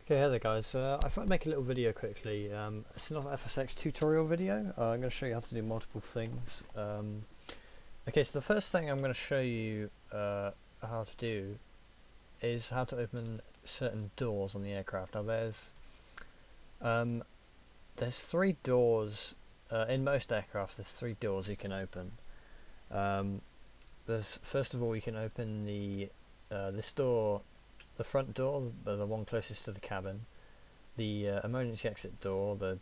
Okay, hey there guys, I thought I'd make a little video quickly. It's another FSX tutorial video. I'm going to show you how to do multiple things. Okay, so the first thing I'm going to show you how to do is how to open certain doors on the aircraft. Now there's three doors, in most aircraft there's three doors you can open. First of all, you can open this door, the front door, the one closest to the cabin, the emergency exit door, the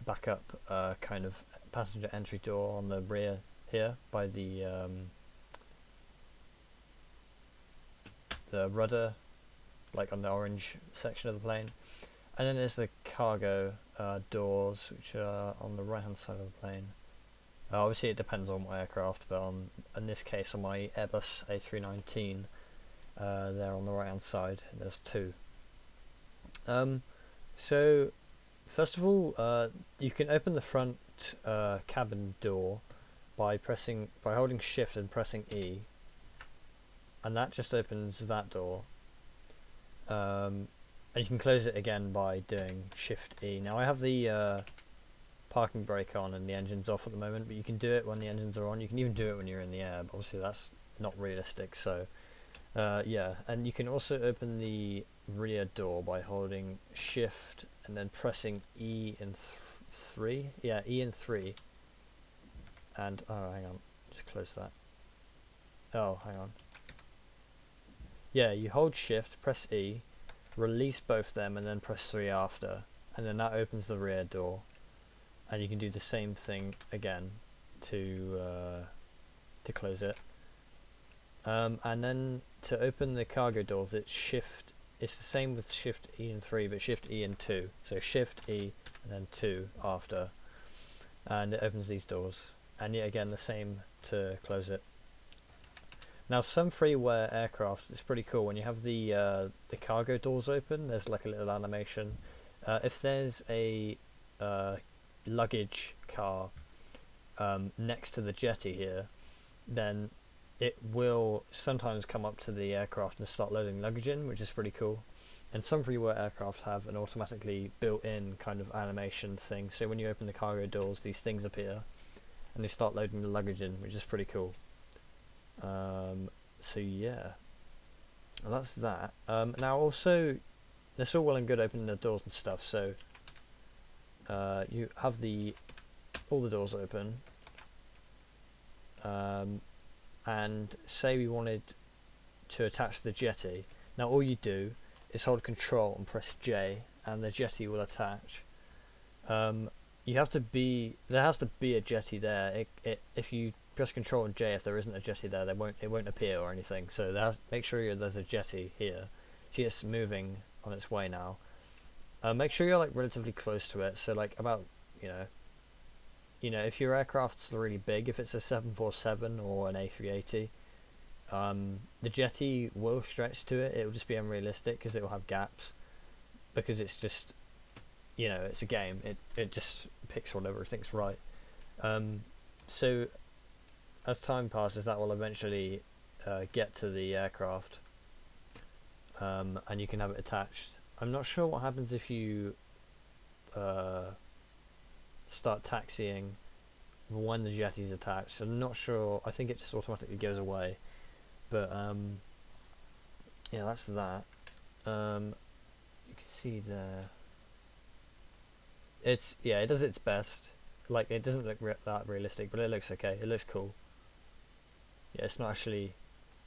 backup kind of passenger entry door on the rear here by the rudder, like on the orange section of the plane, and then there's the cargo doors, which are on the right hand side of the plane. Obviously it depends on what aircraft, but in this case on my Airbus A321, there on the right hand side there's two. So first of all, you can open the front cabin door by holding shift and pressing E, and that just opens that door, and you can close it again by doing shift E. Now I have the parking brake on and the engine's off at the moment, but you can do it when the engines are on. You can even do it when you're in the air, but obviously that's not realistic, so yeah. And you can also open the rear door by holding shift and then pressing E and 3. Yeah, E and 3. And oh, hang on, just close that. Oh, hang on. Yeah, you hold shift, press E, release both them, and then press 3 after, and then that opens the rear door. And you can do the same thing again to close it. And then to open the cargo doors, it's shift. It's the same with shift E and 3, but shift E and 2. So shift E and then 2 after, and it opens these doors. And yet again the same to close it. Now some freeware aircraft, it's pretty cool when you have the cargo doors open. There's like a little animation. If there's a luggage car next to the jetty here, then it will sometimes come up to the aircraft and start loading luggage in, which is pretty cool. And some freeware aircraft have an automatically built-in kind of animation thing, so when you open the cargo doors these things appear and they start loading the luggage in, which is pretty cool. So yeah, well, that's that. Now also, that's all well and good opening the doors and stuff, so you have all the doors open, and say we wanted to attach the jetty. Now all you do is hold control and press J and the jetty will attach. There has to be a jetty there. If you press control and J, if there isn't a jetty there, it won't appear or anything. So make sure there's a jetty here. See, it's moving on its way now. Make sure you're like relatively close to it, so like about, if your aircraft's really big, if it's a 747 or an A380, the jetty will stretch to it. It will just be unrealistic because it will have gaps, because it's just, it's a game. It just picks whatever it thinks right. So as time passes, that will eventually get to the aircraft, and you can have it attached. I'm not sure what happens if you start taxiing when the jetty's attached. I'm not sure. I think it just automatically goes away. But yeah, that's that. You can see there. It does its best. Like, it doesn't look that realistic, but it looks okay. It looks cool. Yeah, it's not actually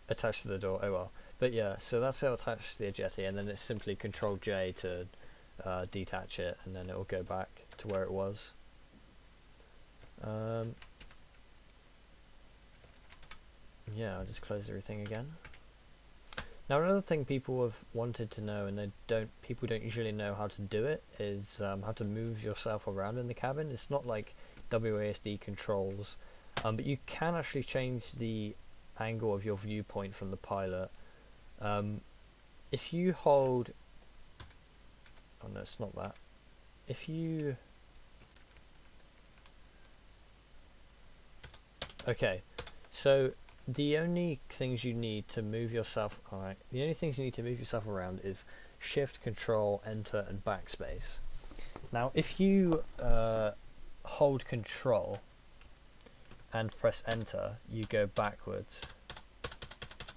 attached to the door. Oh well. But yeah, so that's how it attaches to the jetty, and then it's simply Control J to detach it, and then it will go back to where it was. Yeah, I'll just close everything again. Now another thing people have wanted to know, and people don't usually know how to do it, is how to move yourself around in the cabin. It's not like WASD controls, but you can actually change the angle of your viewpoint from the pilot. If you hold, oh no, it's not that. Okay, so the only things you need to move yourself, the only things you need to move yourself around is Shift, Control, Enter, and Backspace. Now, if you hold Control and press Enter, you go backwards.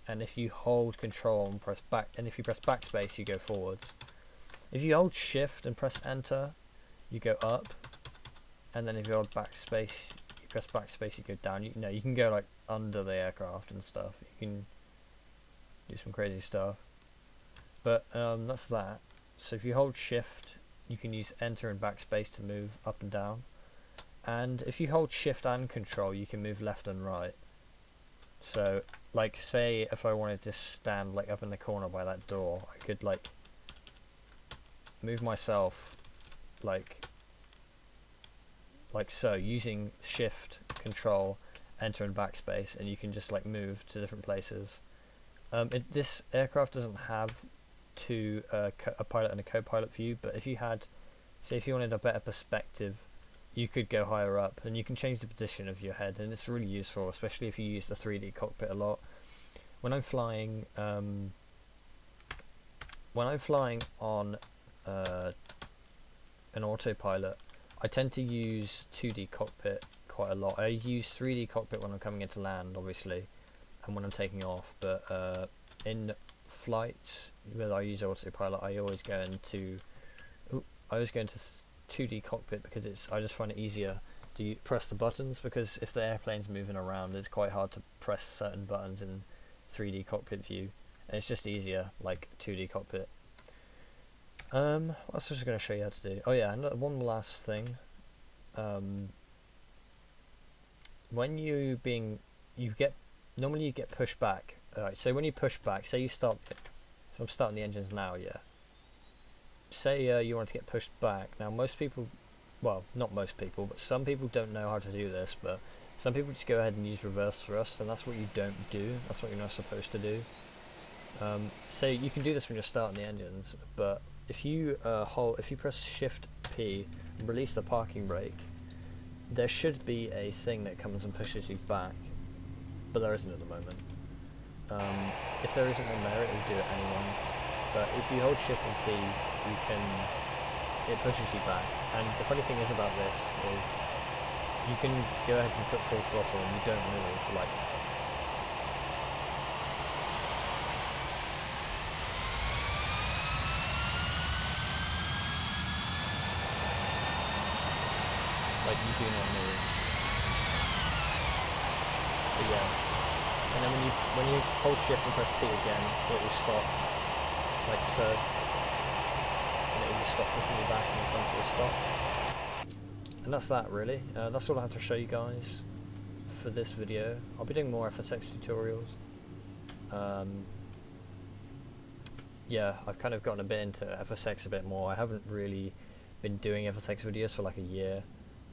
And if you hold Control and press if you press Backspace, you go forwards. If you hold Shift and press Enter, you go up. And then if you hold Backspace, you press Backspace, you go down. You can go like under the aircraft and stuff. You can do some crazy stuff. But that's that. So if you hold Shift, you can use Enter and Backspace to move up and down. And if you hold Shift and Control, you can move left and right. So, like, say if I wanted to stand like up in the corner by that door, I could like move myself like so, using Shift, Control, Enter and Backspace, and you can just like move to different places. This aircraft doesn't have a pilot and a co-pilot view, but if you had, say if you wanted a better perspective, you could go higher up and you can change the position of your head, and it's really useful, especially if you use the 3D cockpit a lot. When I'm flying on an autopilot, I tend to use 2D cockpit quite a lot. I use 3D cockpit when I'm coming into land, obviously, and when I'm taking off, but in flights where I use autopilot, I always go into 2D cockpit because I just find it easier to press the buttons, because if the airplane's moving around, it's quite hard to press certain buttons in 3D cockpit view, and it's just easier like 2D cockpit. What else was I going to show you how to do? Oh yeah, and one last thing. When normally you get pushed back. Alright, so when you push back, say you start, so I'm starting the engines now, yeah. Say you want to get pushed back. Now most people, well, not most people, but some people don't know how to do this, but some people just go ahead and use reverse thrust, and that's what you don't do. That's what you're not supposed to do. So you can do this when you're starting the engines, but if you press Shift P and release the parking brake, there should be a thing that comes and pushes you back, but there isn't at the moment. If there isn't one there, it will do it anyway. But if you hold Shift and P, it pushes you back. And the funny thing is about this is you can go ahead and put full throttle and you don't move, like you do not move. But yeah. And then when you hold Shift and press P again, it will stop, like so. And it will just stop pushing you back and come to a stop. And that's that really. That's all I have to show you guys for this video. I'll be doing more FSX tutorials. Yeah, I've kind of gotten a bit into FSX a bit more. I haven't really been doing FSX videos for like a year.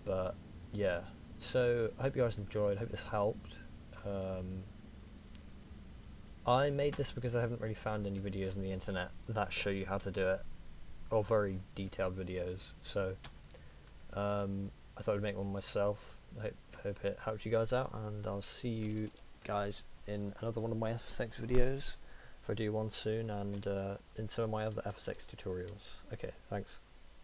But yeah, so I hope you guys enjoyed, hope this helped. I made this because I haven't really found any videos on the internet that show you how to do it, or very detailed videos, so I thought I'd make one myself. I hope it helped you guys out, and I'll see you guys in another one of my FSX videos, if I do one soon, and in some of my other FSX tutorials. Okay, thanks.